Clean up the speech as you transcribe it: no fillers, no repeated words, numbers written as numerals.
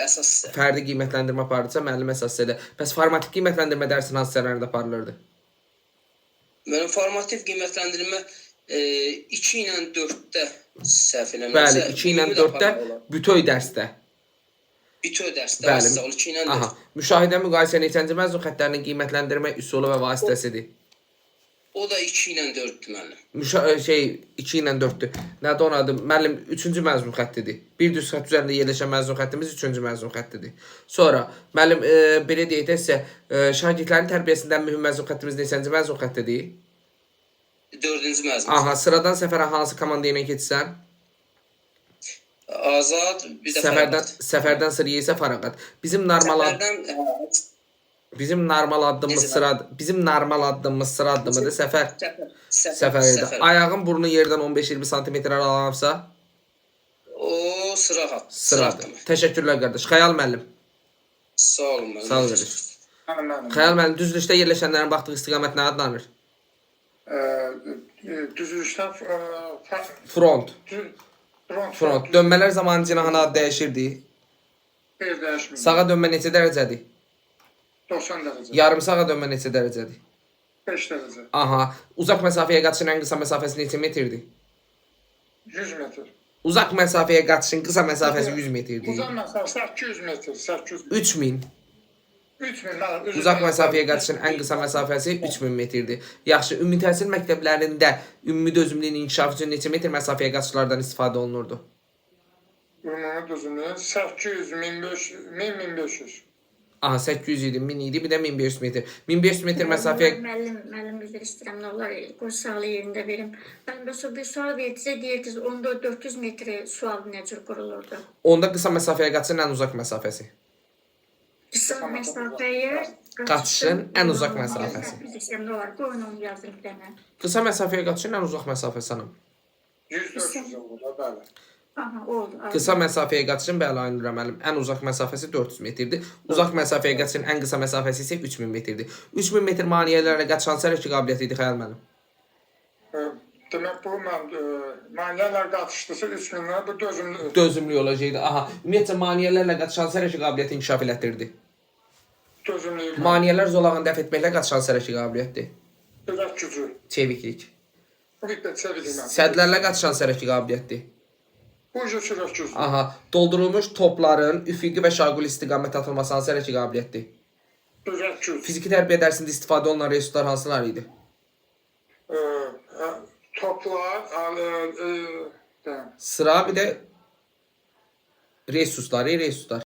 əsas hissə. Fərdi qiymətləndirmə aparırsa, müəllim əsas hissədə. Bəs formativ qiymətləndirmə dərsin hansı hissələrində aparılırdı? Mənim formativ qiymətləndirmə 2 ilə 4-də səhv eləmirəmsə. Bəli, 2 ilə 4-də bütöv dərsdə. Bütöv dərsdə. Bəli. 2 ilə 4. Aha. Müşahidə müqayisə neçənci məzun xəttlərinin qiymətləndirmə üsulu və vasitəsidir? O da 2 ilə 4-dür müəllim. 2 ilə 4-dür. Nədir onun adı? Müəllim 3-cü məzun xəttidir. Bir düz xətt üzərində yerləşən məzun xəttimiz 3-cü məzun xəttidir. Sonra müəllim belə deyək də sizə şagirdlərin tərbiyəsindən mühüm məzun xəttimiz neçənci məzun xəttidir? 4-cü məzun. Aha, sıradan səfərə hansı komanda ilə keçsən? Azad, bir də Fərqat. Səfərdən sıraya isə Fərqat. Bizim normal addımımız sıra addımıdır. Səfər. Ayağın burnu yerdən 15-20 sm aralanırsa? O sıra sıradır. Təşəkkürlər qardaş. Xəyal müəllim. Sağ olun müəllim. Sağ olun qardaş. Xəyal müəllim, düzülüşdə yerləşənlərin baxdığı istiqamət nə adlanır? Düzülüşdə Front. Dönmələr zamanı cinahın adı dəyişirdi. Dəyişmir. Sağa dönmə neçə dərəcədir? 90 dərəcə. Yarım sağa dönmə neçə dərəcədir? 5 dərəcə. Aha. Uzaq məsafəyə qaçışın ən qısa məsafəsi neçə metrdir? 100 metr. Uzaq məsafəyə qaçışın qısa məsafəsi 100 metrdir. Uzaq məsafəsi 800 metr. 3000. 3000. Uzaq məsafəyə qaçışın ən qısa məsafəsi 3000 metrdir. Yaxşı, ümumi təhsil məktəblərində ümumi dözümlüyün inkişafı üçün neçə metr məsafəyə qaçışlardan istifadə olunurdu? Ümumi dözümlüyün 800, 1500. Aha, 800 idi, 1000 idi, bir də 1500 metr. 1500 metr məsafəyə... Müəllim üzr istəyirəm, nə olar, qoy sualı yerində verim. Mən bir sual verdinizə, deyirdiniz, onda 400 metr sual nə cür qurulurdu? Onda qısa məsafəyə qaçışın ən uzaq məsafəsi. Qısa məsafəyə qaçışın ən uzaq məsafəsi. Nə olar, qoyun onu yazın bir dənə. Qısa məsafəyə qaçışın ən uzaq məsafəsi hanım? 100-400 olur, bəli. Aha, oldu. Qısa məsafəyə qaçışın, bəli, Aynur müəllim, ən uzaq məsafəsi 400 metrdir. Uzaq məsafəyə qaçışın ən qısa məsafəsi isə 3000 metrdir. 3000 metr maneələrlə qaçışan sərəki qabiliyyəti idi, Xəyal müəllim. Demək, bu maneələr qaçışdısa 3000-lər, bu dözümlü. Dözümlü olacaqdı. Aha, ümumiyyətcə maneələrlə qaçışan sərəki qabiliyyəti inkişaf elətdirdi. Dözümlü. Maneələr zolağını dəf etməklə qaçışan sərəki qabiliyyətdir. Dövlət gücü. Çeviklik. Çeviklik. Sədlərlə qaçışan sərəki qabiliyyətdir. Bu sürət gücü. Aha, doldurulmuş topların üfüqi və şaquli istiqamət atılması hansı sərəki qabiliyyətdir? Dövlət gücü. Fiziki tərbiyə dərsində istifadə olunan resurslar hansılar idi? Toplar, Sıra bir də resurslar.